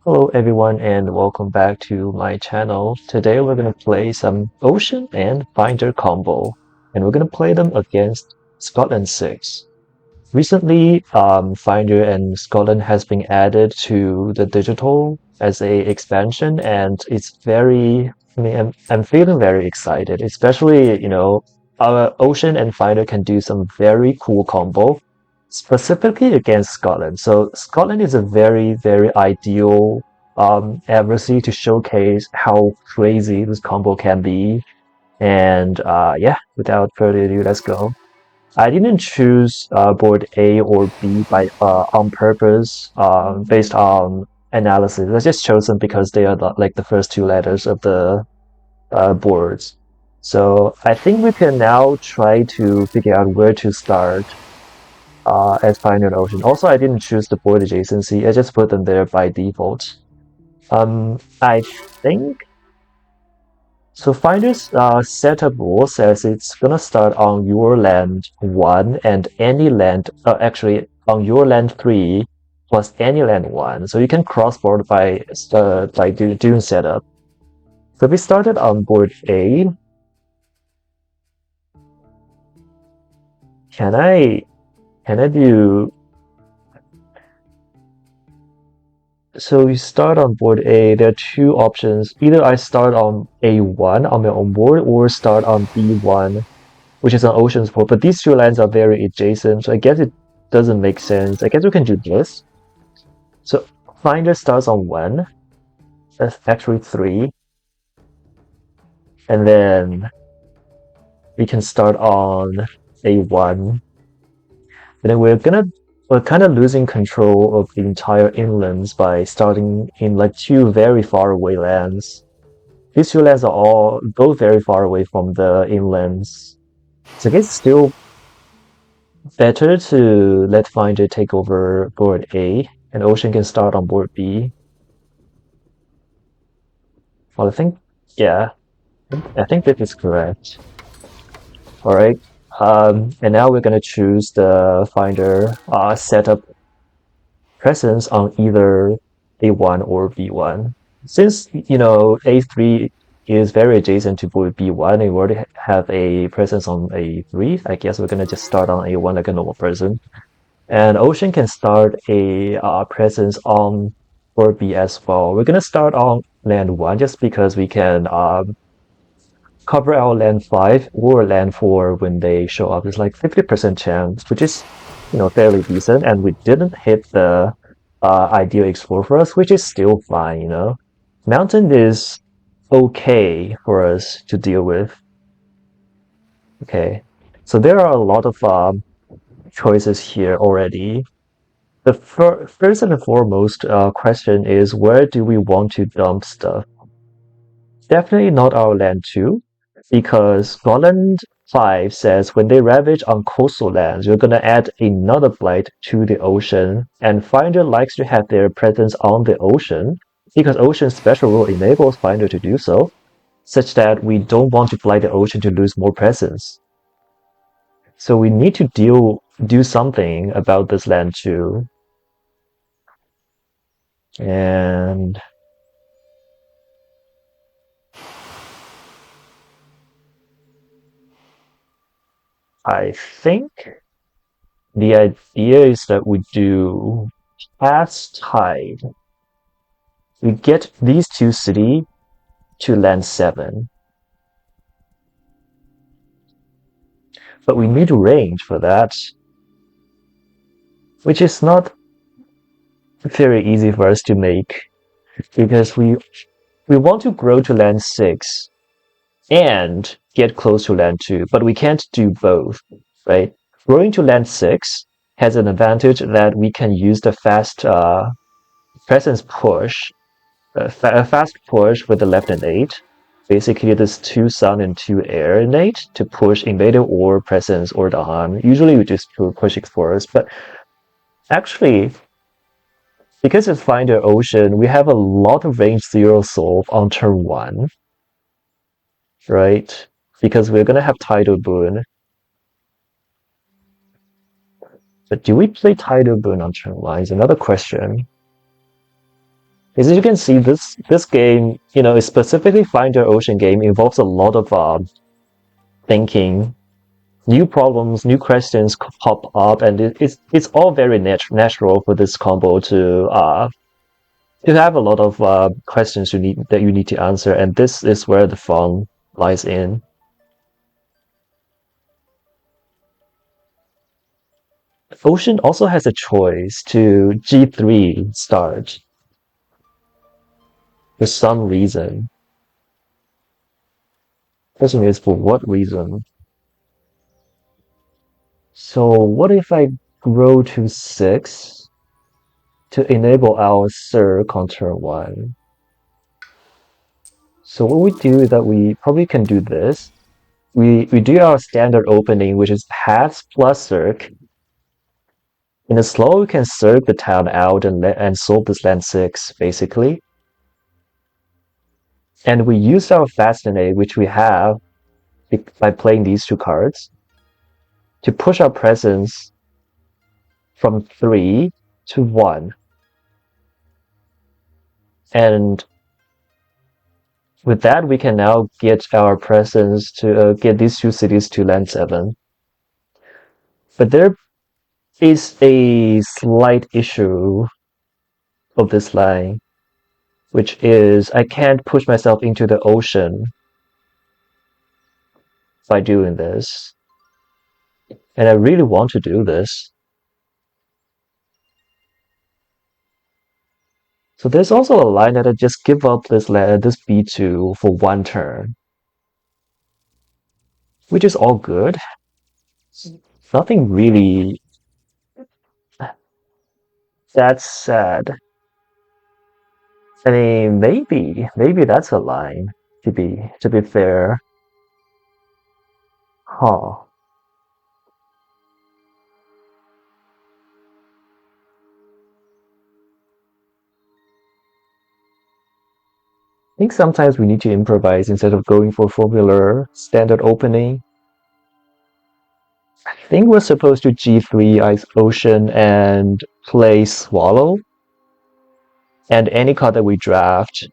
Hello everyone and welcome back to my channel. Today we're going to play some Ocean and Finder combo and we're going to play them against Scotland 6. Recently, Finder and Scotland has been added to the digital as a expansion and it's I'm feeling very excited, especially, our Ocean and Finder can do some very cool combo specifically against Scotland. So Scotland is a very ideal adversary to showcase how crazy this combo can be. And yeah, without further ado, let's go. I didn't choose board A or B by on purpose, based on analysis. I just chose them because they are like the first two letters of the boards. So I think we can now try to figure out where to start as Pioneer Ocean. Also, I didn't choose the board adjacency. I just put them there by default. I think so. Finder's setup rule says it's gonna start on your land 1 and any land, actually on your land 3 plus any land 1. So you can cross board by doing setup. So we started on board A. Can I can I do So we start on board A. There are two options. Either I start on A1 on my own board or start on B1, which is on Ocean's board. But these two lands are very adjacent, so I guess it doesn't make sense. I guess we can do this. So Finder starts on 1. That's actually 3. And then we can start on A1. And then we're kind of losing control of the entire inlands by starting in like two very far away lands. These two lands are all both very far away from the inlands. So I guess it's still better to let Finder take over board A and Ocean can start on board B. Well, yeah, I think that is correct. All right. And now we're gonna choose the Finder setup presence on either A1 or B1. Since, A3 is very adjacent to board B1, and we already have a presence on A3, I guess we're gonna just start on A1 like a normal person. And Ocean can start a presence on board B as well. We're gonna start on land 1 just because we can cover our land 5 or land 4 when they show up. It's like 50% chance, which is, fairly decent. And we didn't hit the ideal explore for us, which is still fine. Mountain is okay for us to deal with. Okay, so there are a lot of choices here already. The first and foremost question is, where do we want to dump stuff? Definitely not our land 2, because Scotland 5 says when they ravage on coastal lands, you're gonna add another blight to the ocean, and Finder likes to have their presence on the ocean, because Ocean's special rule enables Finder to do so, such that we don't want to blight the ocean to lose more presence. So we need to do something about this land too. And I think the idea is that we do Past Tide. We get these two cities to land 7. But we need range for that, which is not very easy for us to make, because we want to grow to land 6 and get close to land 2, but we can't do both, right? Growing to land 6 has an advantage that we can use the fast presence push, a fast push with the left and 8. Basically, this 2 sun and 2 air innate to push invader or presence or Dahan. Usually we just push explorers, but actually, because it's Finder Ocean, we have a lot of range 0 solve on turn 1, right? Because we're gonna have Tidal Boon. But do we play Tidal Boon on turn 1 is another question. As you can see, this game, is specifically Finder Ocean game, involves a lot of thinking. New problems, new questions pop up, and it's all very natural for this combo to have a lot of questions you need to answer, and this is where the fun lies in. Ocean also has a choice to G3 start for some reason. Question is for what reason? So what if I grow to 6 to enable our Sir on turn 1? So what we do is that we probably can do this. We do our standard opening, which is pass plus circ. In a slow, we can circ the town out and solve this land 6, basically. And we use our fascinate, which we have by playing these two cards, to push our presence from 3 to 1. And with that, we can now get our presence to get these two cities to land 7. But there is a slight issue of this line, which is I can't push myself into the ocean by doing this. And I really want to do this. So there's also a line that I just give up this B2 for 1 turn, which is all good. Nothing really that sad. I mean, maybe that's a line to be fair. Huh. I think sometimes we need to improvise instead of going for formula standard opening. I think we're supposed to G3 Ice Ocean and play Swallow. And any card that we draft.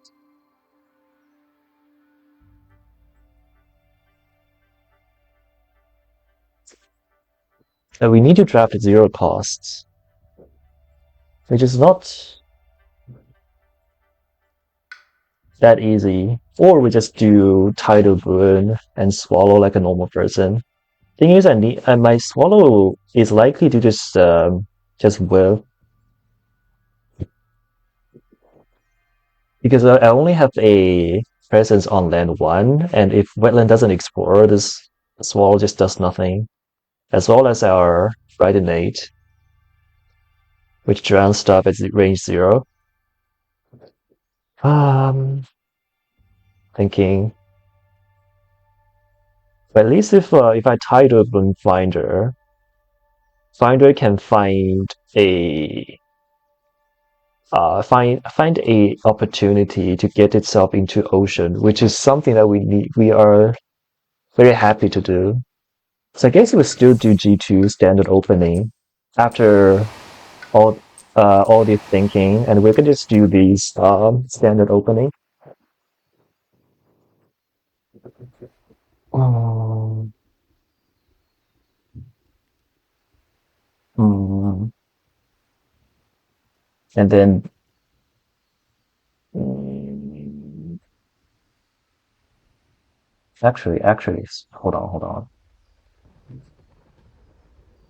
We need to draft at 0 costs. Which is not that easy. Or we just do Tidal Boon and Swallow like a normal person. Thing is, my Swallow is likely to just whiff. Because I only have a presence on land 1, and if wetland doesn't explore, this Swallow just does nothing. As well as our Frightenate, which drowns stuff at range 0. Thinking. But at least if I tie to a Finder, Finder can find a opportunity to get itself into ocean, which is something that we are very happy to do. So I guess we'll still do G2 standard opening after all the thinking, and we can just do these standard opening. Um, and then actually, hold on.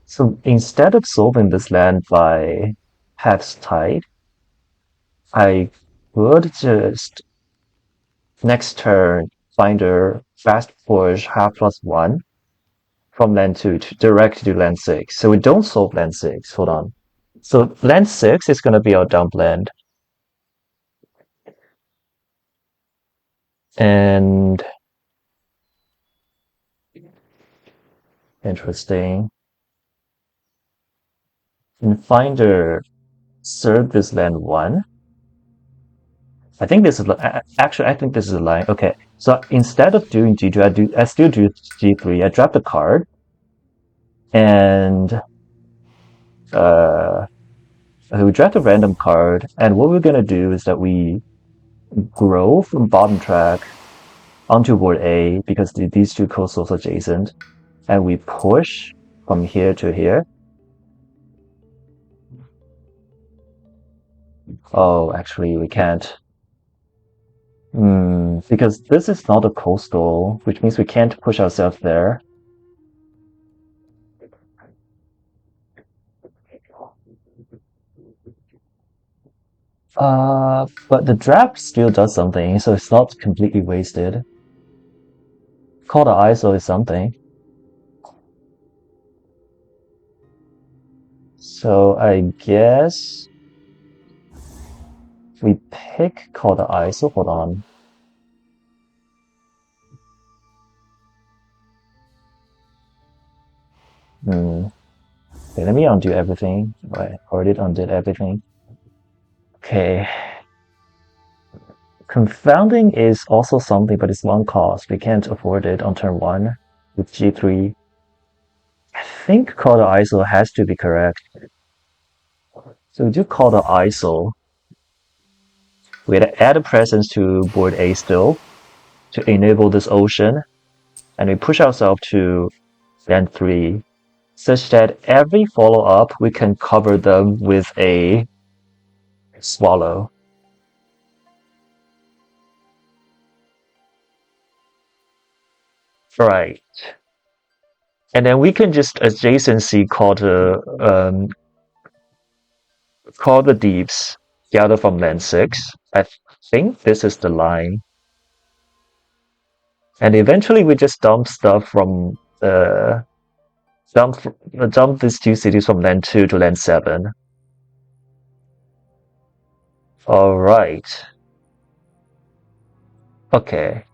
So instead of solving this land by Hex Tide, I would just next turn Finder fast push half +1 from land 2 to direct to land 6. So we don't solve land 6. Hold on. So land 6 is going to be our dump land. And interesting. In Finder, serve this land 1. I think this is actually. I think this is a line. Okay, so instead of doing G2, I still do G3. I drop the card, and We draft a random card, and what we're gonna do is that we grow from bottom track onto board A because these two coastals are adjacent, and we push from here to here. Oh, actually, we can't. Because this is not a coastal, which means we can't push ourselves there. But the draft still does something, so it's not completely wasted. Call the ISO is something. So I guess we pick call the ISO. Hold on. Okay, let me undo everything. I already undid everything. Okay. Confounding is also something, but it's one cost. We can't afford it on turn 1 with G3. I think call the ISO has to be correct. So we do call the ISO. We add a presence to board A still to enable this ocean, and we push ourselves to land 3, such that every follow-up we can cover them with a swallow. Right. And then we can just adjacency call the deeps, gather from land 6. I think this is the line. And eventually we just dump stuff from dump these two cities from land 2 to land 7. Alright. Okay.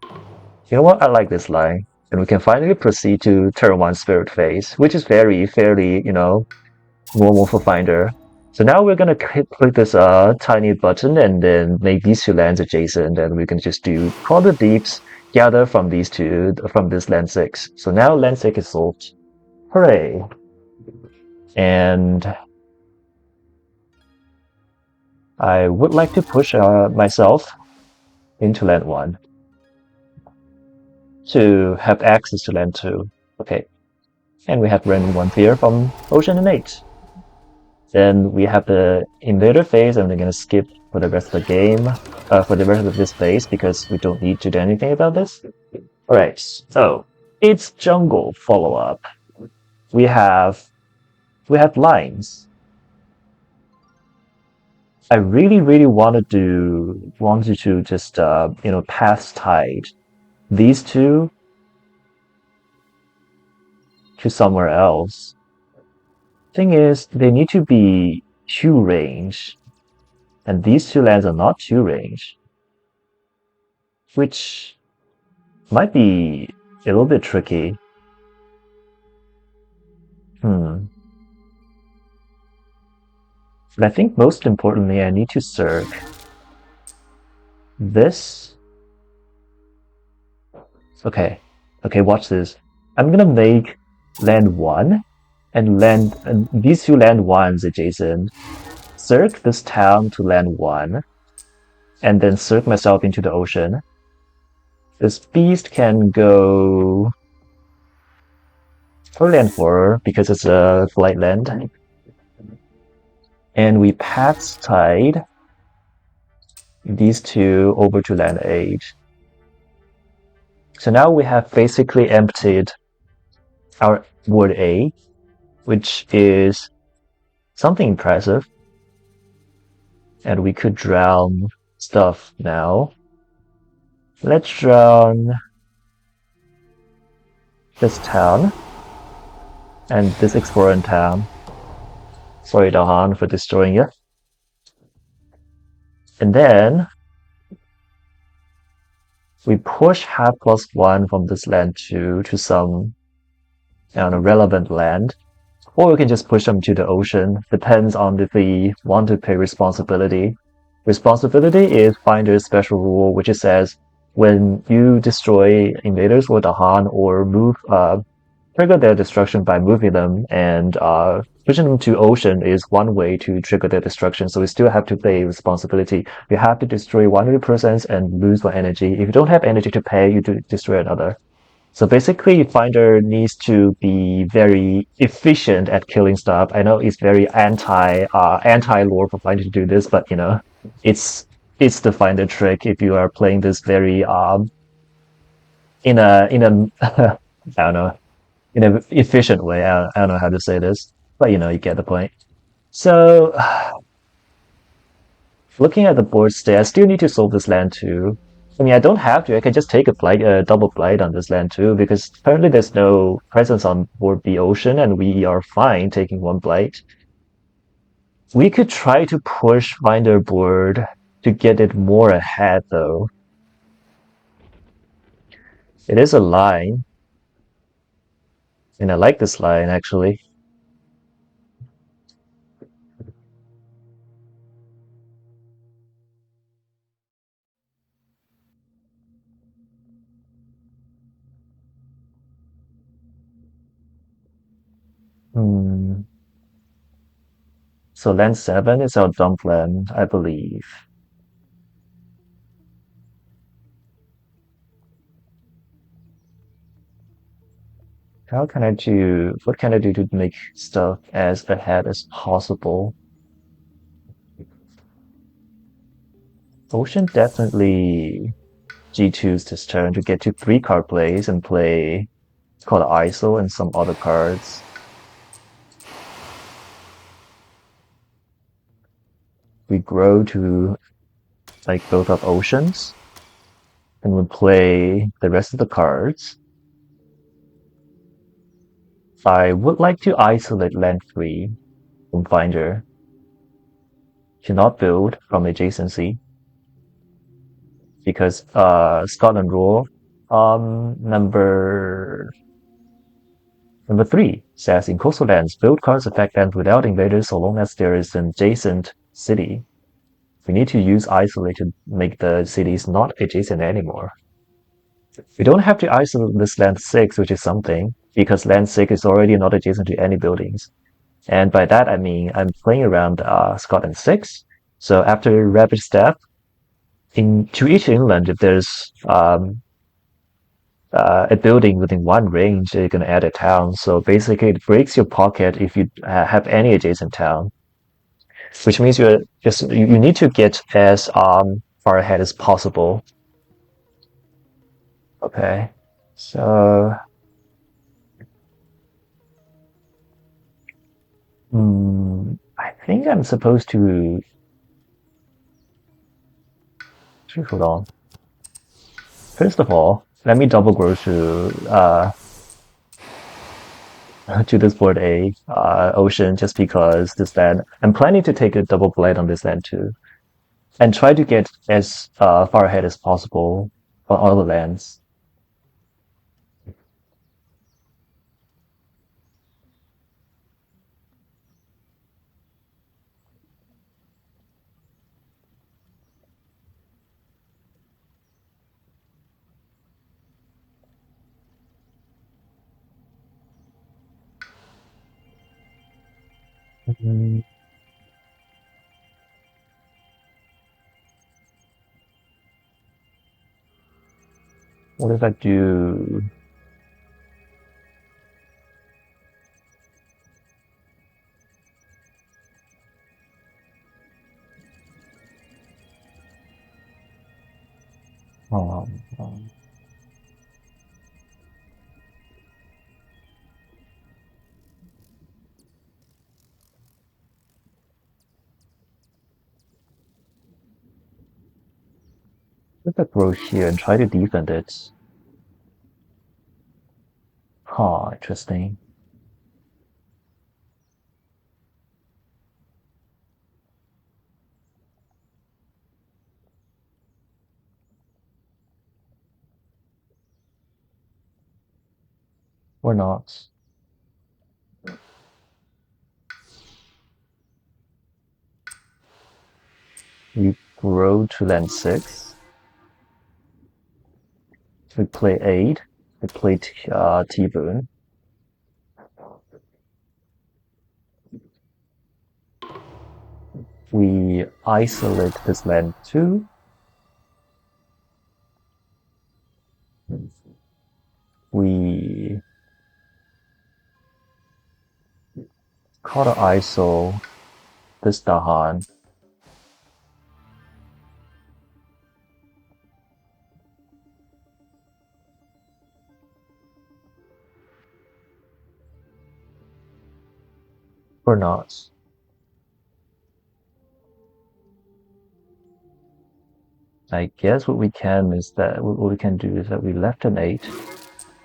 You know what? I like this line. And we can finally proceed to turn 1 Spirit Phase, which is fairly, normal for Finder. So now we're gonna click this tiny button and then make these two lands adjacent, and we can just do call the deeps, gather from these two, from this land 6. So now land 6 is solved. Hooray! And I would like to push myself into land 1 to have access to land 2. Okay. And we have random 1 here from Ocean and 8. Then we have the invader phase, and we're gonna skip for the rest of the game, for the rest of this phase, because we don't need to do anything about this. Alright, so it's jungle follow-up. We have lines. I really wanted to just pass tide these two to somewhere else. Thing is, they need to be 2 range, and these two lands are not 2 range, which might be a little bit tricky. But I think most importantly, I need to circ this. Okay, watch this. I'm gonna make land 1 and these two land 1s adjacent. Circ this town to land 1, and then circ myself into the ocean. This beast can go for land 4 because it's a flight land. And we pass tide these two over to land 8. So now we have basically emptied our board A, which is something impressive. And we could drown stuff now. Let's drown this town and this exploring town. Sorry, Dahan, for destroying it. And then we push half +1 from this land 2 to some relevant land. Or we can just push them to the ocean. Depends on if we want to pay responsibility. Responsibility is Finder's special rule, which says when you destroy invaders or Dahan or move trigger their destruction by moving them, and pushing them to ocean is one way to trigger their destruction. So we still have to pay responsibility. You have to destroy 100% and lose one energy. If you don't have energy to pay, you do destroy another. So basically, Finder needs to be very efficient at killing stuff. I know it's very anti lore for Finder to do this, but it's it's the Finder trick if you are playing this very in a I don't know, in an efficient way. I don't know how to say this, but you get the point. So looking at the board state, I still need to solve this land too. I mean, I don't have to. I can just take a double blight on this land too, because currently there's no presence on board the ocean, and we are fine taking one blight. We could try to push Finder board to get it more ahead, though. It is a line, and I like this line actually. Hmm. So land 7 is our dump land, I believe. What can I do to make stuff as ahead as possible? Ocean definitely G2's this turn to get to 3 card plays and play, it's called ISO and some other cards. We grow to like both of Oceans and we play the rest of the cards. I would like to isolate land 3 from Finder to not build from adjacency because Scotland rule number 3 says in coastal lands, build cards affect lands without invaders so long as there is an adjacent city. We need to use isolate to make the cities not adjacent anymore. We don't have to isolate this land 6, which is something, because land 6 is already not adjacent to any buildings. And by that I mean I'm playing around Scotland 6. So after rapid step, to each inland, if there's a building within one range, you can add a town. So basically, it breaks your pocket if you have any adjacent town, which means you need to get as far ahead as possible. Okay, so I think I'm supposed to. Hold on. First of all, let me double go to this board A ocean just because this land. I'm planning to take a double blade on this land too, and try to get as far ahead as possible on all the lands. Mm, What if I do? Um, what if I grow here and try to defend it? Huh, interesting. Or not. We grow to land 6. We play 8. We play T-Boone. We isolate this land 2. We counter ISO this Dahan. Or not. I guess what we can is that what we can do is that we left an 8,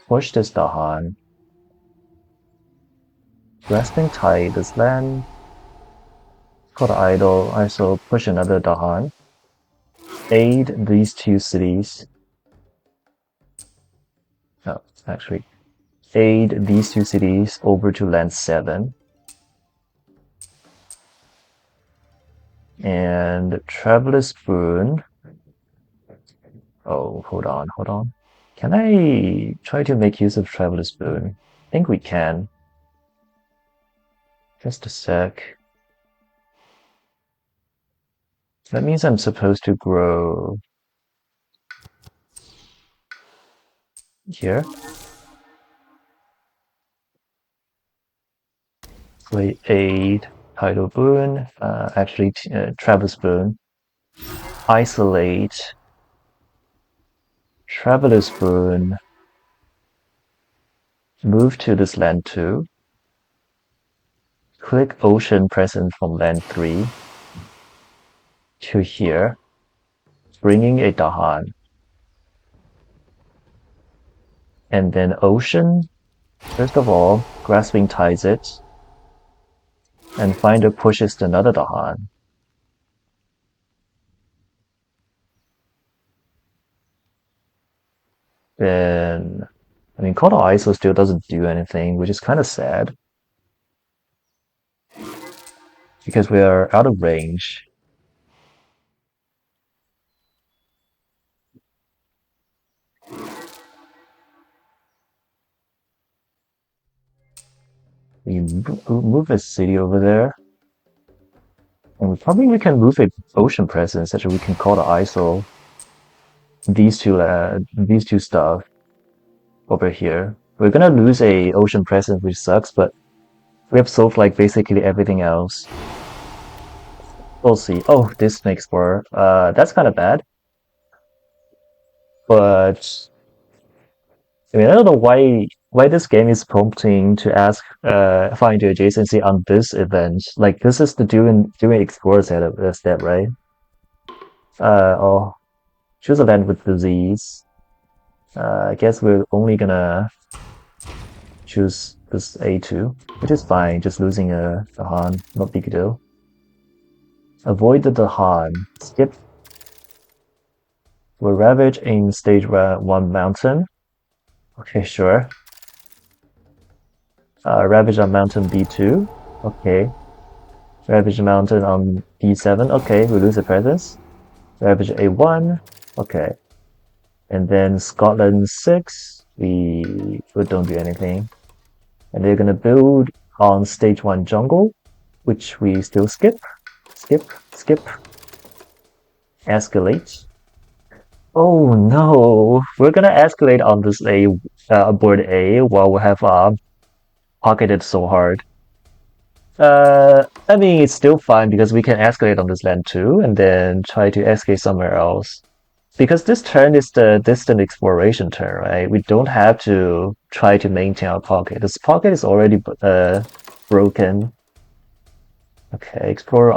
push this Dahan, grasping tide this land, call the idol, ISO push another Dahan, aid these 2 cities. No, actually, aid these 2 cities over to land 7. And Traveler's Boon. Oh, hold on. Can I try to make use of Traveler's Boon? I think we can. Just a sec. That means I'm supposed to grow here. Play aid, Tidal Boon, Traveler's Boon. Isolate, Traveler's Boon. Move to this land 2. Click Ocean Presence from land 3 to here, bringing a Dahan. And then Ocean, first of all, Grasping ties it, and Finder pushes another Dahan. Then, I mean, Kono ISO still doesn't do anything, which is kind of sad. Because we are out of range. We move a city over there. And we can move a ocean presence such that we can call the ISO these two stuff over here. We're gonna lose a ocean presence, which sucks, but we have solved like basically everything else. We'll see. Oh, this makes for that's kind of bad. But I mean, I don't know why this game is prompting to ask find the adjacency on this event. Like this is the doing explore step, right? Oh, choose a land with disease. I guess we're only gonna choose this A2, which is fine. Just losing a Han, not big deal. Avoid the Han. Skip. We'll ravage in stage 1 mountain. Okay, sure. Ravage on mountain B2. Okay. Ravage mountain on B7. Okay, we lose a presence. Ravage A1. Okay. And then Scotland 6. We don't do anything. And they're gonna build on stage 1 jungle, which we still skip. Skip. Escalate. Oh no, we're gonna escalate on this board A while we have pocketed so hard. I mean it's still fine because we can escalate on this land too, and then try to escape somewhere else. Because this turn is the distant exploration turn, right? We don't have to try to maintain our pocket. This pocket is already broken. Okay, explore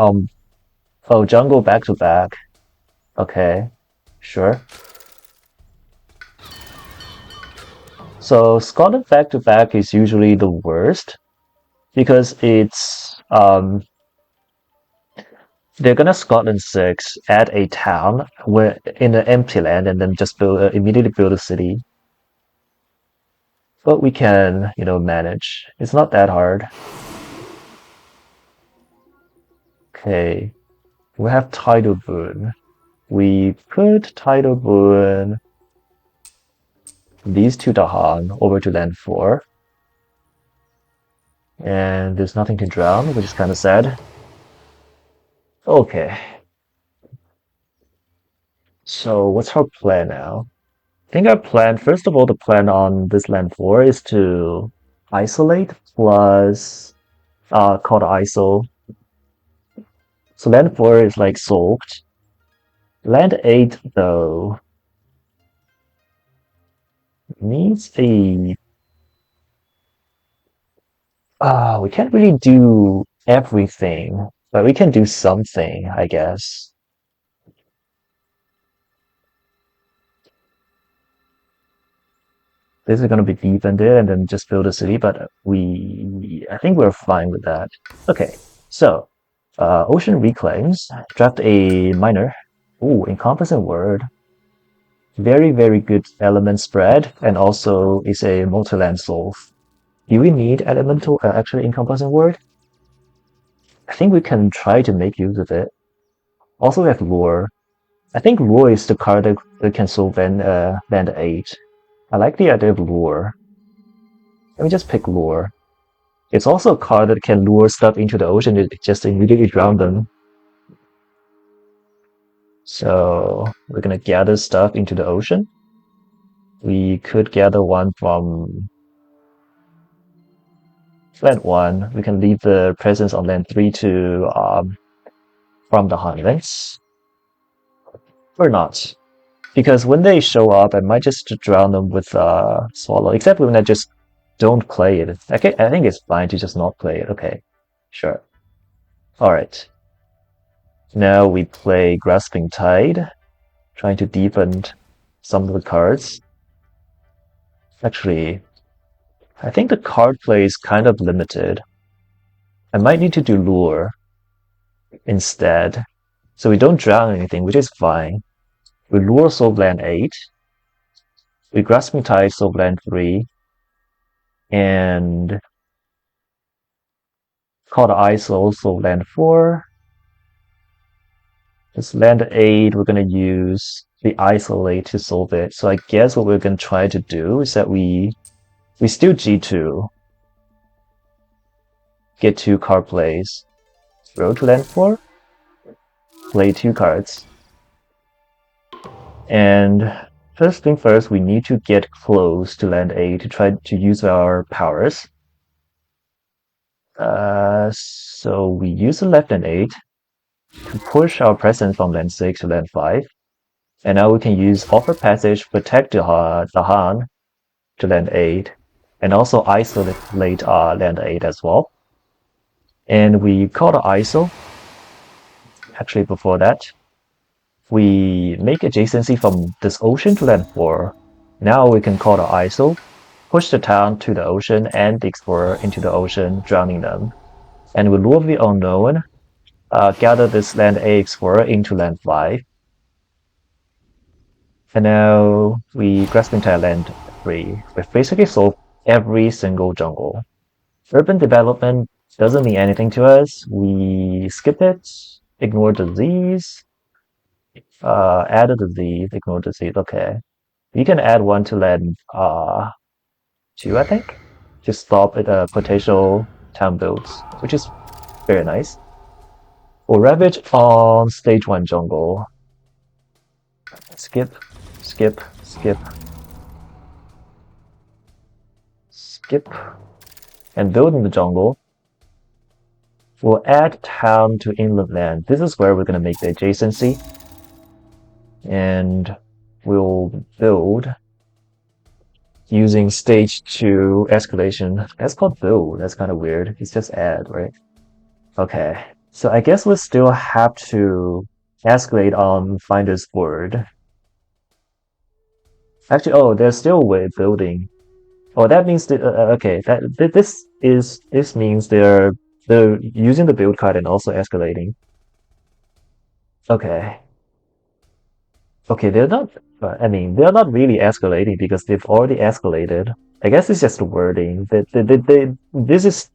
oh jungle back to back. Okay, sure. So Scotland back to back is usually the worst because it's they're gonna Scotland 6 add a town where in an empty land and then just immediately build a city. But we can, manage. It's not that hard. Okay, we have Tidal Boon. We put Tidal Boon these two Dahan over to land 4. And there's nothing to drown, which is kind of sad. Okay, so what's our plan now? I think our plan, first of all, the plan on this land 4 is to isolate plus called ISO. So land 4 is like solved. Land 8, though, needs a. We can't really do everything, but we can do something, I guess. This is going to be defended and then just build a city, but I think we're fine with that. Okay, so, Ocean Reclaims, draft a miner. Ooh, encompassing word. Very, very good element spread, and also is a multi-land solve. Do we need elemental, actually encompassing word? I think we can try to make use of it. Also, we have lure. I think lure is the card that can solve land 8. I like the idea of lure. Let me just pick lure. It's also a card that can lure stuff into the ocean and just immediately drown them. So we're gonna gather stuff into the ocean. We could gather one from land 1. We can leave the presence on land 3 to from the Highlands. Or not. Because when they show up, I might just drown them with Swallow. Except when I just don't play it. Okay, I think it's fine to just not play it. Okay, sure. Alright. Now we play Grasping Tide, trying to deepen some of the cards. Actually, I think the card play is kind of limited. I might need to do Lure instead. So we don't drown anything, which is fine. We Lure Soul Land 8. We Grasping Tide Soul Land 3. And Call the ISO Soul Land 4. This land 8, we're going to use the Isolate to solve it. So I guess what we're going to try to do is that we steal G2, get 2 card plays, roll to land 4, play 2 cards. And first thing first, we need to get close to land 8 to try to use our powers. So we use the left land 8 to push our presence from land 6 to land 5. And now we can use Offer Passage, protect the Han to land 8, and also isolate land 8 as well. And we call the ISO. Actually, before that, we make adjacency from this ocean to land 4. Now we can call the ISO, push the town to the ocean and the explorer into the ocean, drowning them. And we lure the unknown, gather this land A explorer into land 5. And now we grasping to land 3. We've basically solved every single jungle. Urban development doesn't mean anything to us. We skip it, ignore disease, add a disease, ignore disease. Okay. You can add one to land 2, I think, to stop potential town builds, which is very nice. We'll ravage on stage 1 jungle. Skip, skip, skip, skip, and build in the jungle. We'll add town to inland land. This is where we're going to make the adjacency. And we'll build using stage 2 escalation. That's called build. That's kind of weird. It's just add, right? Okay. So I guess we'll still have to escalate on Finder's Word. Actually, oh, there's still a way building. Oh, that means that okay. This means they're using the build card and also escalating. Okay. Okay, they're not. I mean, they're not really escalating because they've already escalated. I guess it's just the wording. This is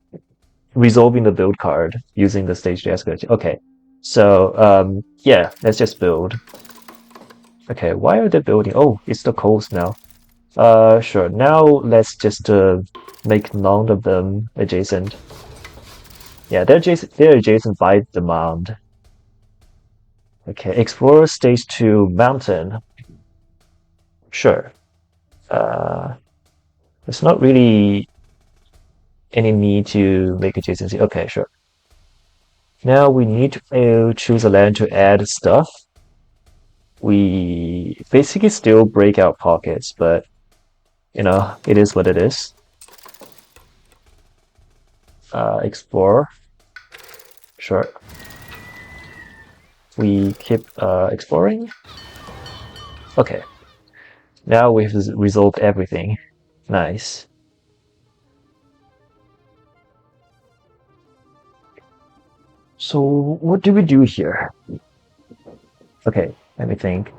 resolving the build card using the stage to escalate. Okay, so yeah, let's just build. Okay, why are they building? Oh, it's the coast now. Sure. Now let's just make none of them adjacent. Yeah, they're adjacent by demand. Okay, explore stage 2 mountain. Sure. Uh, there's not really any need to make adjacency. Okay, sure. Now we need to choose a land to add stuff. We basically still break out pockets, but it is what it is. Explore. Sure. We keep exploring. Okay. Now we've resolved everything. Nice. So what do we do here? Okay, let me think.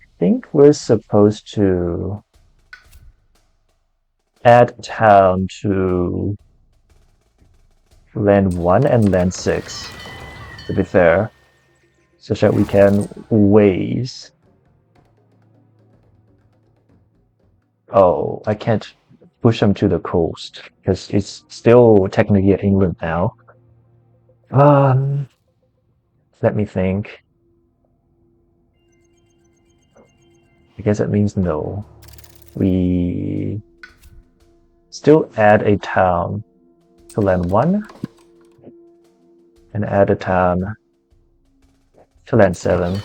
I think we're supposed to add town to land 1 and land 6, to be fair, such that we can ways. Oh, I can't push them to the coast because it's still technically in England now. Um, Let me think. I guess that means no. We still add a town to land 1 and add a town to land 7.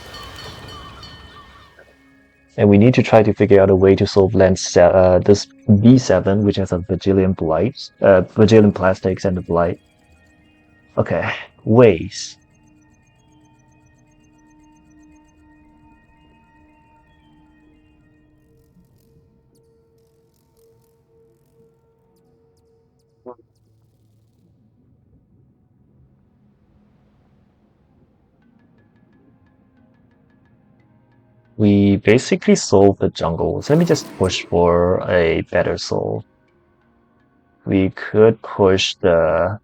And we need to try to figure out a way to solve this B7, which has a Vigilian blight, Vigilian plastics and a blight. Okay, ways. We basically solve the jungles. Let me just push for a better soul. We could push the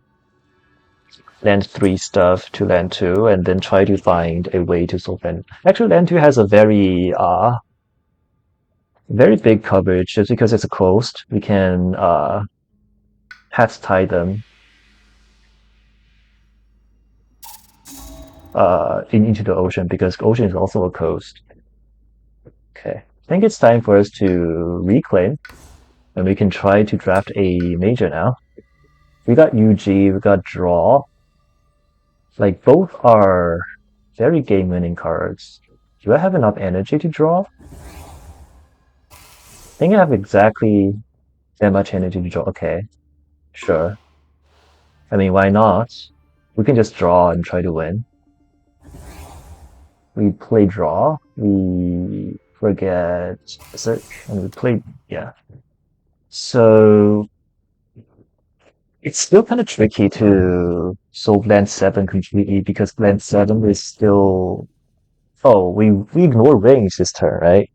land 3 stuff to land 2 and then try to find a way to solve land. Actually, land 2 has a very big coverage just because it's a coast. We can half tie them into the ocean because the ocean is also a coast. Okay, I think it's time for us to reclaim, and we can try to draft a major now. We got UG, we got draw. Like both are very game-winning cards. Do I have enough energy to draw? I think I have exactly that much energy to draw. Okay, sure. I mean, why not? We can just draw and try to win. We play draw. We forget search, and we play yeah. So it's still kind of tricky to solve land 7 completely because land 7 is still. Oh, we ignore range this turn, right?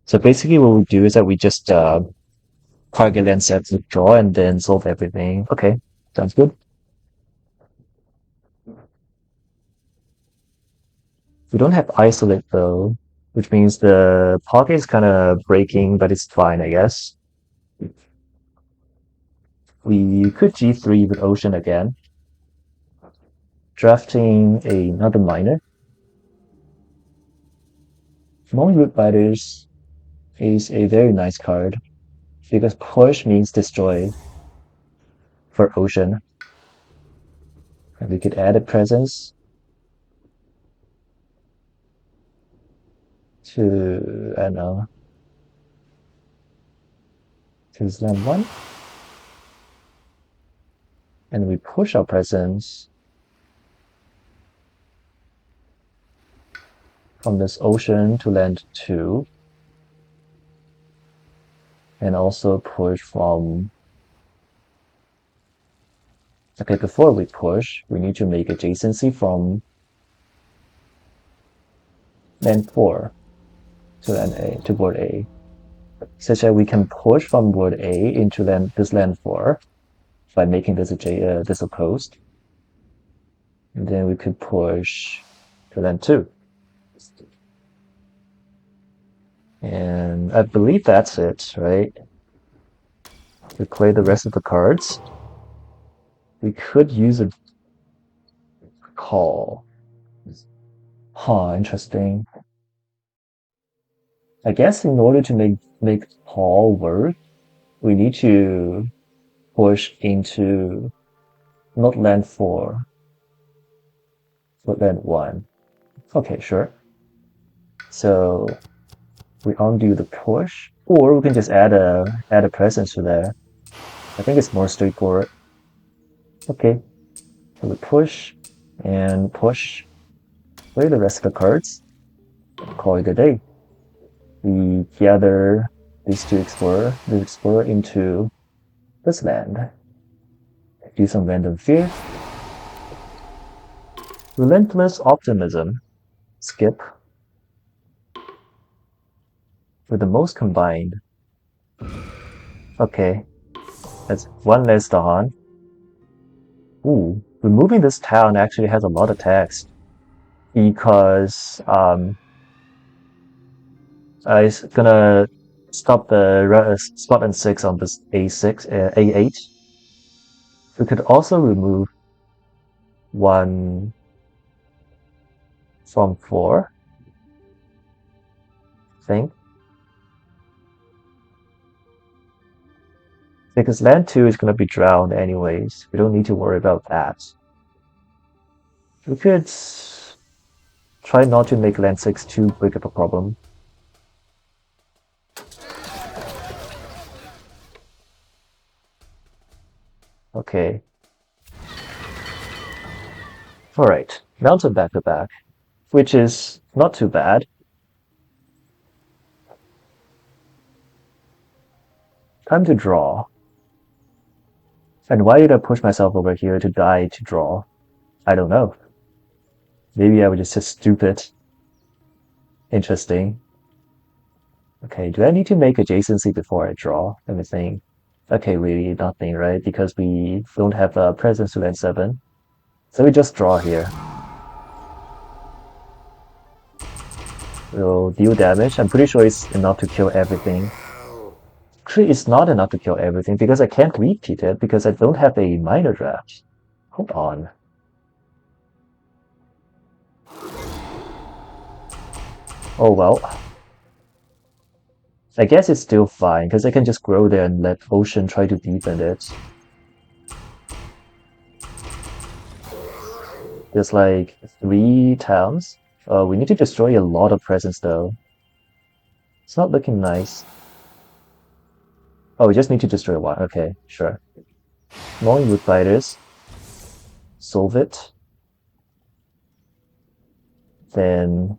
So basically, what we do is that we just target land 7 draw and then solve everything. Okay, sounds good. We don't have isolate though, which means the pocket is kind of breaking, but it's fine, I guess. We could G3 with Ocean again. Drafting another miner. Long Root Biters is a very nice card because push means destroy for Ocean. And we could add a presence to, I don't know, to slam 1. And we push our presence from this Ocean to land 2. And also push from. Okay, before we push, we need to make adjacency from land 4 to land A to board A, such that we can push from board A into this land 4 by making this a coast. And then we could push to land 2. And I believe that's it, right? We play the rest of the cards. We could use a call. Huh, interesting. I guess in order to make call work, we need to push into not land 4, but land 1. Okay, sure. So we undo the push, or we can just add a presence to there. I think it's more straightforward. Okay, so we push and push. Play the rest of the cards. Call it a day. We gather the explorer into this land. Do some random fear. Relentless optimism. Skip. With the most combined. Okay, that's one less Dahan. Ooh, removing this town actually has a lot of text because it's gonna stop the spot and 6 on this A6, A8. We could also remove one from 4, I think. Because land 2 is gonna be drowned anyways. We don't need to worry about that. We could try not to make land 6 too big of a problem. Okay. Alright, mountain back to back, which is not too bad. Time to draw. And why did I push myself over here to die to draw? I don't know. Maybe I was just stupid. Interesting. Okay, do I need to make adjacency before I draw? Let me think. Okay, really nothing, right? Because we don't have a presence to land 7. So we just draw here. We'll deal damage. I'm pretty sure it's enough to kill everything. Actually, it's not enough to kill everything because I can't repeat it because I don't have a minor draft. Hold on. Oh well. I guess it's still fine because I can just grow there and let Ocean try to defend it. There's like 3 towns. We need to destroy a lot of presence though. It's not looking nice. Oh, we just need to destroy 1. Okay, sure. Long Root Fighters. Solve it. Then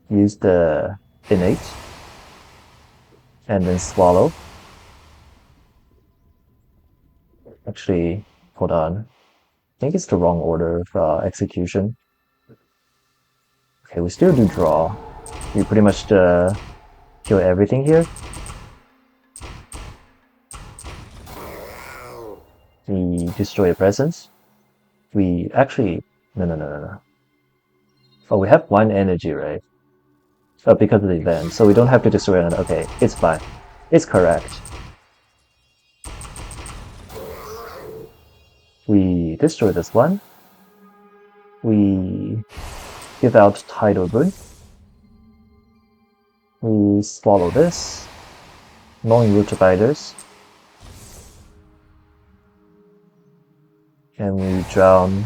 use the Innate. And then Swallow. Actually, hold on. I think it's the wrong order of execution. Okay, we still do draw. We pretty much kill everything here. We destroy a presence. We actually... No. Oh, we have 1 energy, right? Oh, because of the event. So we don't have to destroy another. Okay, it's fine. It's correct. We destroy this one. We give out Tidal Boon. We swallow this. Non-root dividers. And we drown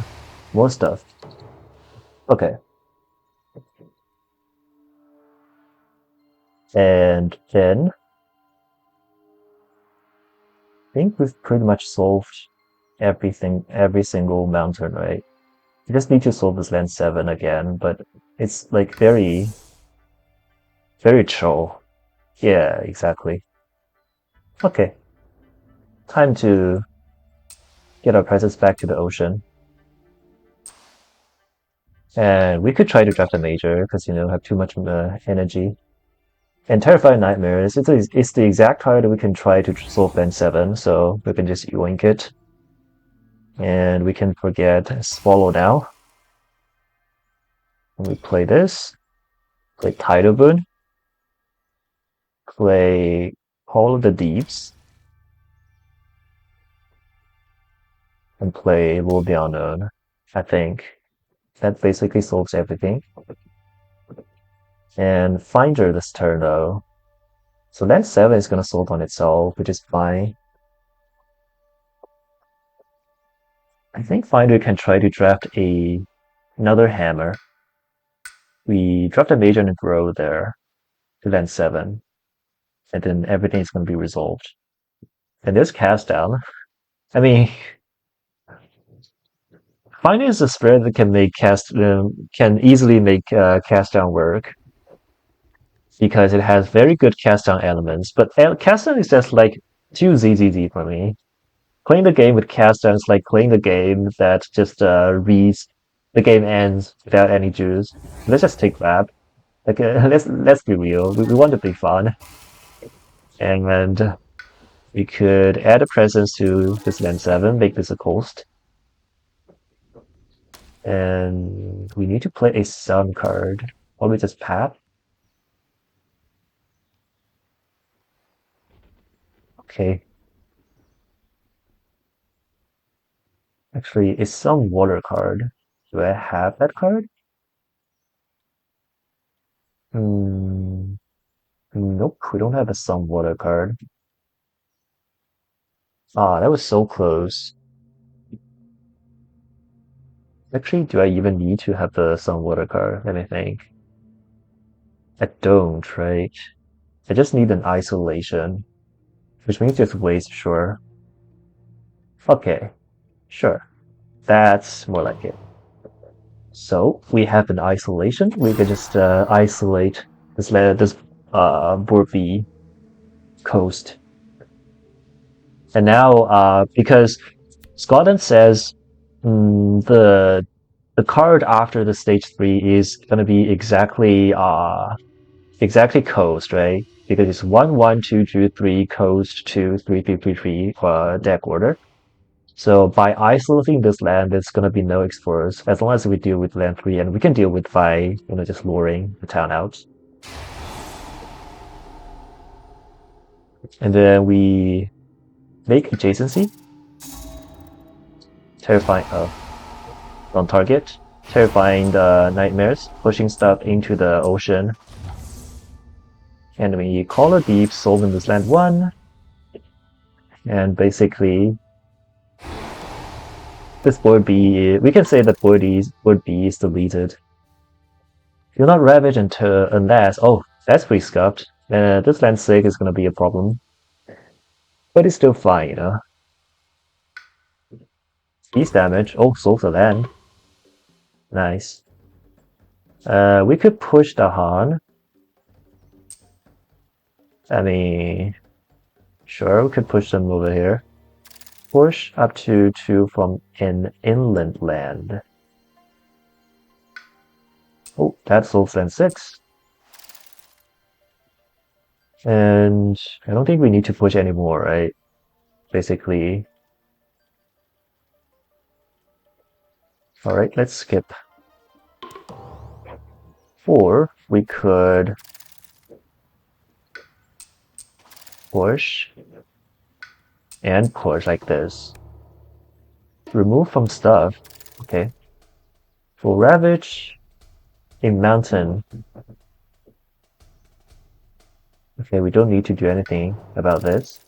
more stuff. Okay. And then I think we've pretty much solved everything, every single mountain, right? We just need to solve this land 7 again, but it's like very chill. Yeah, exactly. Okay. Time to get our presence back to the ocean. And we could try to draft a major, because, have too much energy. And Terrifying Nightmares, it's the exact card that we can try to solve land 7, so we can just yoink it. And we can forget Swallow now. And we play this. Play Tidal Boon. Play Call of the Deeps. And play Will of the Unknown. I think. That basically solves everything. And Finder this turn though. So land 7 is gonna solve on itself, which is fine. I think Finder can try to draft another hammer. We draft a major and grow there to land 7. And then everything is gonna be resolved. And there's cast down. I mean, Finder is a spread that can easily make cast down work because it has very good cast down elements. But cast down is just like too ZZZ for me. Playing the game with cast down is like playing the game that just reads the game ends without any juice. Let's just take grab. Like let's be real. We want to be fun, and we could add a presence to this land 7, make this a coast. And we need to play a sun card. Or we just pat. Okay. Actually, it's some water card. Do I have that card? Hmm. Nope, we don't have a some water card. Ah, that was so close. Actually, do I even need to have the some water card? Let me think. I don't, right? I just need an isolation, which means just waste, sure. Okay, sure. That's more like it. So we have an isolation. We can just isolate this board B coast. And now because Scotland says the card after the stage 3 is gonna be exactly coast, right? Because it's 1 1 2 2 3 coast 2 3 3 3 3 deck order. So by isolating this land, there's gonna be no explorers as long as we deal with land 3, and we can deal with by just luring the town out. And then we make adjacency, terrifying on target, terrifying the nightmares, pushing stuff into the ocean. And we call a deep, solving this land 1, and basically this board B, we can say that board B is deleted. You'll not ravage unless, oh, that's pretty scuffed. This land 6 is gonna be a problem. But it's still fine, you know. Beast damage, oh, solve the land. Nice. We could push the Han. I mean, sure, we could push them over here. Push up to 2 from an inland land. Oh, that solves land 6. And I don't think we need to push anymore, right? Basically. Alright, let's skip. Or we could push and push like this. Remove from stuff. Okay. For Ravage, a mountain. Okay, we don't need to do anything about this.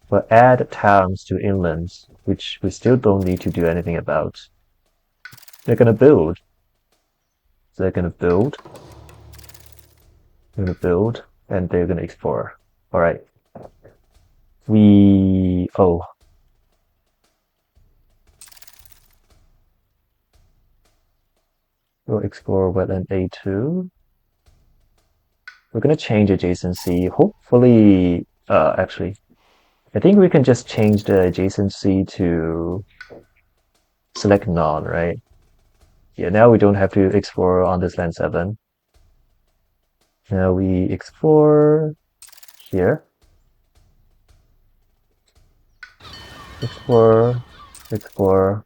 But add towns to inlands, which we still don't need to do anything about. They're gonna build. So they're gonna build. They're gonna build, and they're gonna explore. Alright. Oh. We'll explore wetland A2. We're gonna change adjacency. Hopefully, actually, I think we can just change the adjacency to select none, right? Yeah, now we don't have to explore on this land 7. Now we explore here. Explore, explore,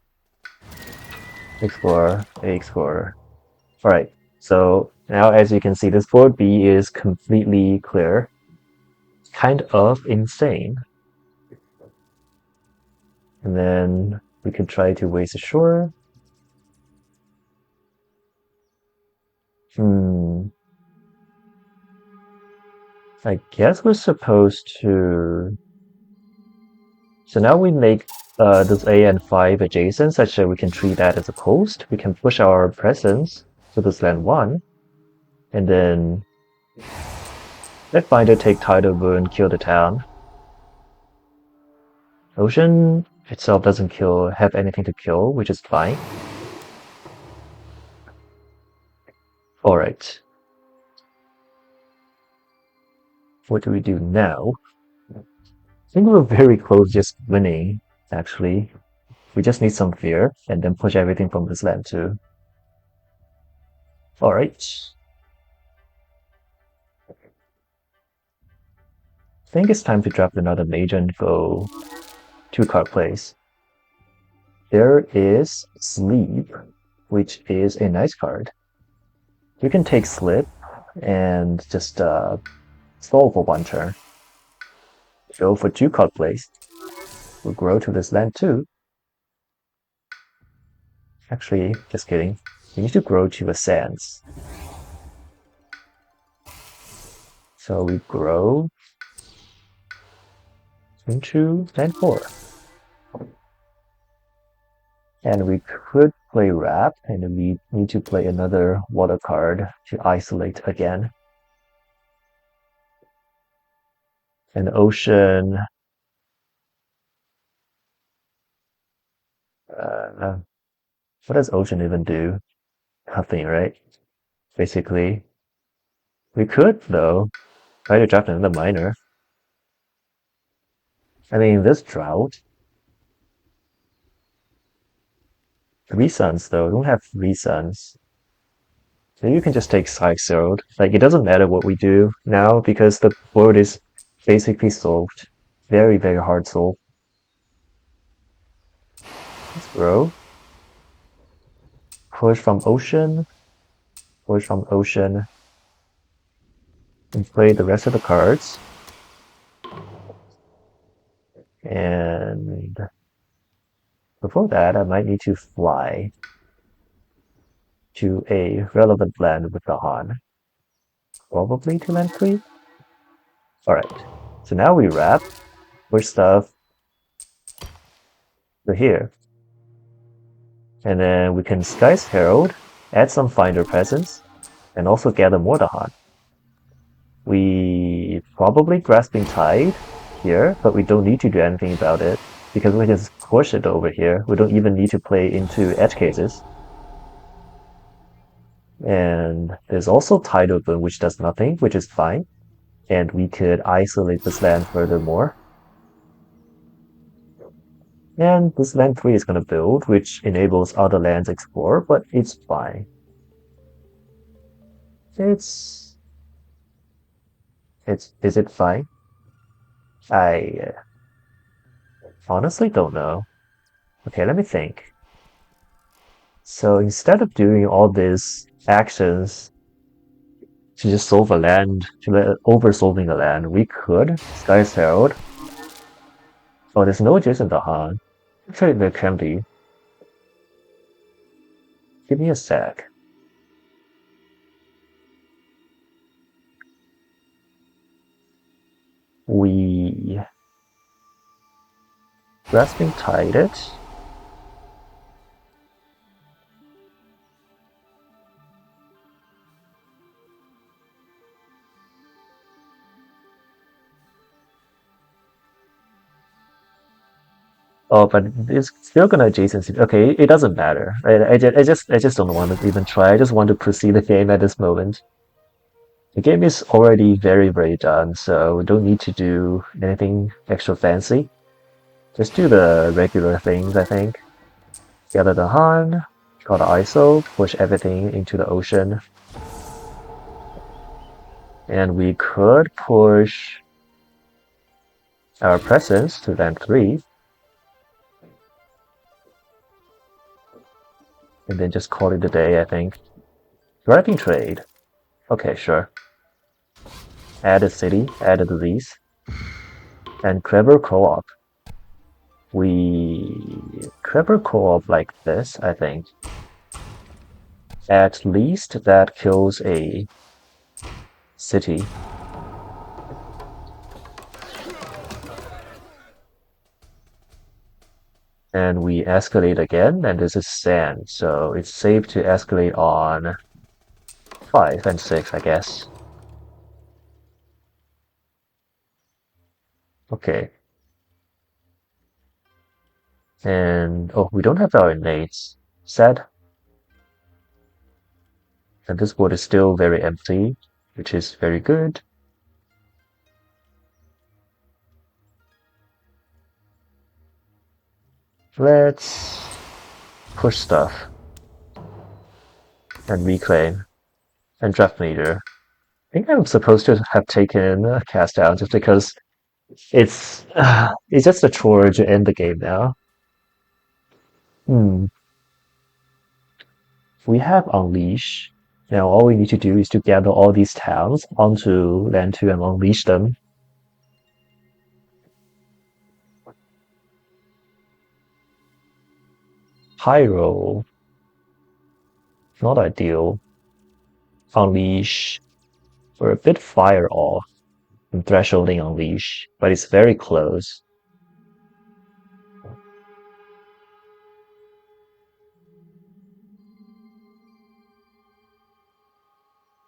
explore, explore. Alright, so now as you can see, this board B is completely clear. Kind of insane. And then we could try to waste a shore. Hmm. I guess we're supposed to. So now we make this A and 5 adjacent such that we can treat that as a coast. We can push our presence to this land 1, and then let Finder take Tidal Burn, kill the town. Ocean itself doesn't have anything to kill, which is fine. Alright. What do we do now? I think we're very close just winning, actually. We just need some fear, and then push everything from this land too. Alright. I think it's time to drop another major and go 2-card plays. There is Sleep, which is a nice card. You can take Slip and just stall for 1 turn. Go for 2-card plays. We'll grow to this land too. Actually, just kidding. We need to grow to a Sands. So we grow into land 4. And we could play Wrap, and we need to play another water card to isolate again. An Ocean. What does Ocean even do? Nothing, right? Basically. We could, though, try to draft another minor. I mean, this drought. 3 suns, though. We don't have 3 suns. Maybe you can just take Side Zeroed. Like, it doesn't matter what we do now because the board is basically solved. Very, very hard solved. Let's grow. Push from Ocean. Push from Ocean. And play the rest of the cards. And before that, I might need to fly to a relevant land with the Han. Probably to land 3. Alright, so now we wrap. Push stuff to here. And then we can Sky's Herald, add some Finder presence, and also gather more Dahan. We probably Grasping Tide here, but we don't need to do anything about it because we just push it over here. We don't even need to play into edge cases. And there's also Tide Open, which does nothing, which is fine. And we could isolate this land furthermore. And this land 3 is going to build, which enables other lands explore, but it's fine. Is it fine? I honestly don't know. Okay, let me think. So instead of doing all these actions to just solve a land, to over-solving a land, we could Sky's Herald. Oh, there's no adjacent to Han. Actually, there can be. Give me a sec. We Grasping Tide it. Oh, but it's still gonna adjacency. Okay, it doesn't matter. I just don't want to even try. I just want to proceed the game at this moment. The game is already very, very done, so we don't need to do anything extra fancy. Just do the regular things, I think. Gather the Han, call the ISO, push everything into the ocean. And we could push our presence to land 3. And then just call it a day, I think. Driving trade. Okay, sure. Add a city, add a disease. And clever co-op. We clever co-op like this, I think. At least that kills a city. And we escalate again, and this is sand, so it's safe to escalate on 5 and 6, I guess. Okay. And, oh, we don't have our innates. Sad. And this board is still very empty, which is very good. Let's push stuff and reclaim and draft meter. I think I'm supposed to have taken cast down just because it's just a chore to end the game now. Hmm. We have Unleash. Now all we need to do is to gather all these towns onto land 2 and unleash them. Pyro, not ideal. Unleash. We're a bit fire off from thresholding Unleash, but it's very close.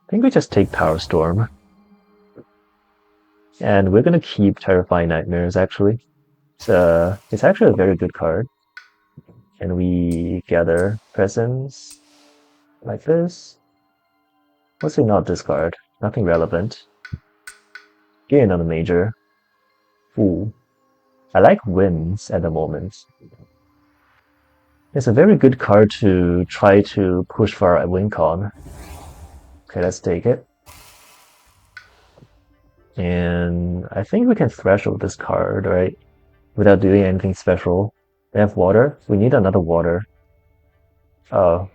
I think we just take Power Storm. And we're gonna keep Terrifying Nightmares actually. It's actually a very good card. And we gather presence like this. Mostly not discard. Nothing relevant. Gain another major. Ooh. I like wins at the moment. It's a very good card to try to push for a win con. Okay, let's take it. And I think we can threshold this card, right? Without doing anything special. We have water. We need another water. Oh,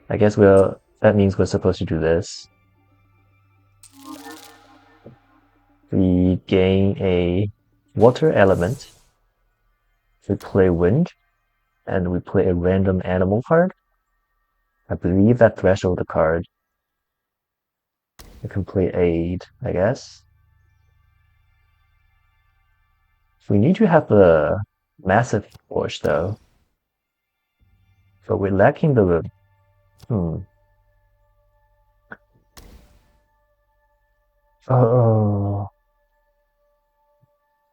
I guess that means we're supposed to do this. We gain a water element. We play wind, and we play a random animal card. I believe that threshold the card. We can play aid, I guess. We need to have a massive push though. So we're lacking the Oh,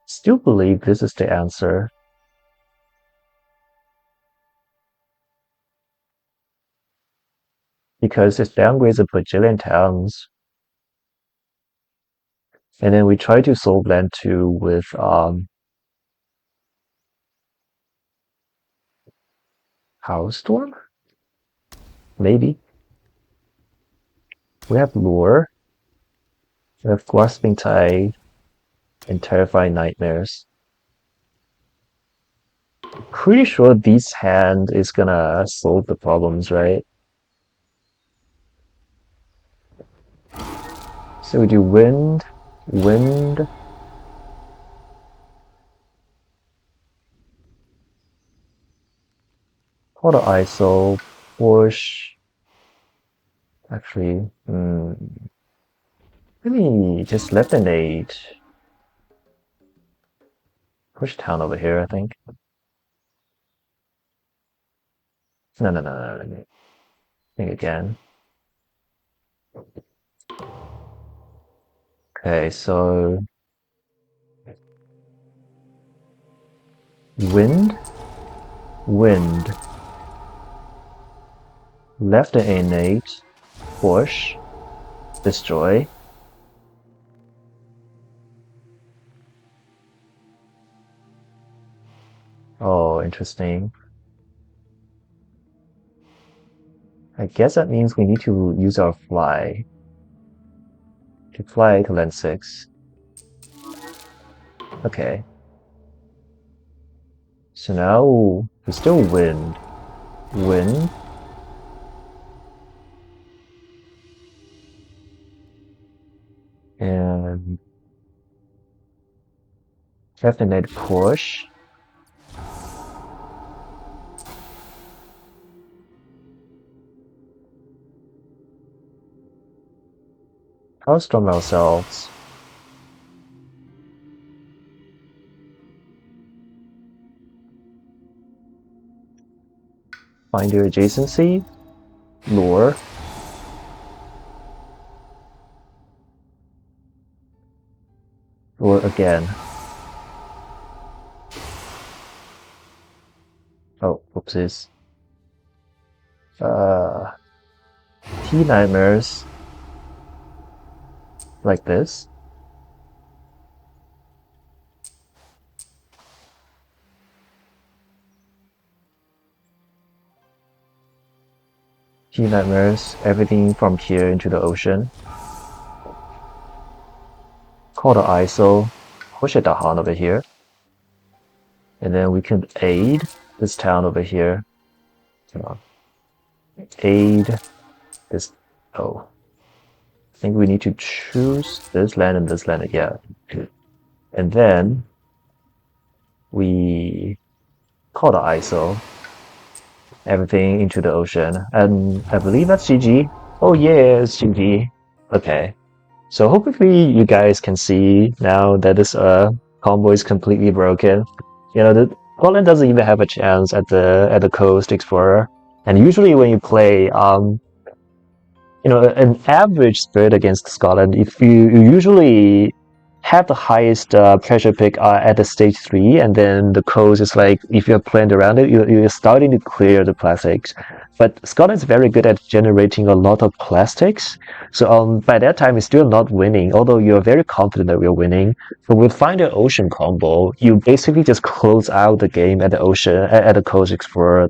still believe this is the answer. Because it downgrades a bajillion towns. And then we try to solve land 2 with Howlstorm? Maybe. We have Lure. We have Grasping Tide and Terrifying Nightmares. Pretty sure this hand is gonna solve the problems, right? So we do wind, wind. Auto ISO, push. Actually, maybe just left an 8. Push town over here, I think. No. Let me think again. Okay, so wind, wind. Left an innate, push, destroy. Oh, interesting. I guess that means we need to use our fly to fly to land 6. Okay. So now we still wind. Wind. And definite push. Storm ourselves. Find your adjacency. Lure. Lure again. Oh, whoopsies. Tea nightmares. Like this. Tea nightmares, everything from here into the ocean. Call the ISO, push it down over here. And then we can aid this town over here. Aid this. Oh. I think we need to choose this land and this land. Yeah. And then we call the ISO. Everything into the ocean. And I believe that's GG. Oh yeah, it's GG. Okay. So hopefully you guys can see now that this combo is completely broken. You know, the Scotland doesn't even have a chance at the Coast Explorer. And usually when you play you know, an average spread against Scotland, if you usually have the highest pressure pick at the stage 3, and then the coast is like, if you're planned around it, you're starting to clear the plastics. But Scotland's very good at generating a lot of plastics, so by that time, it's still not winning, although you're very confident that we're winning. But with Finder Ocean combo, you basically just close out the game at the ocean, at the Coast Explorer.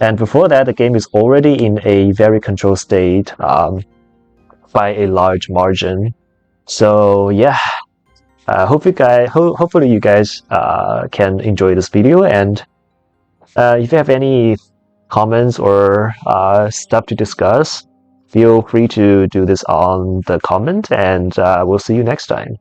And before that, the game is already in a very controlled state by a large margin. So yeah, hopefully you guys can enjoy this video. And if you have any comments or stuff to discuss, feel free to do this on the comment, and we'll see you next time.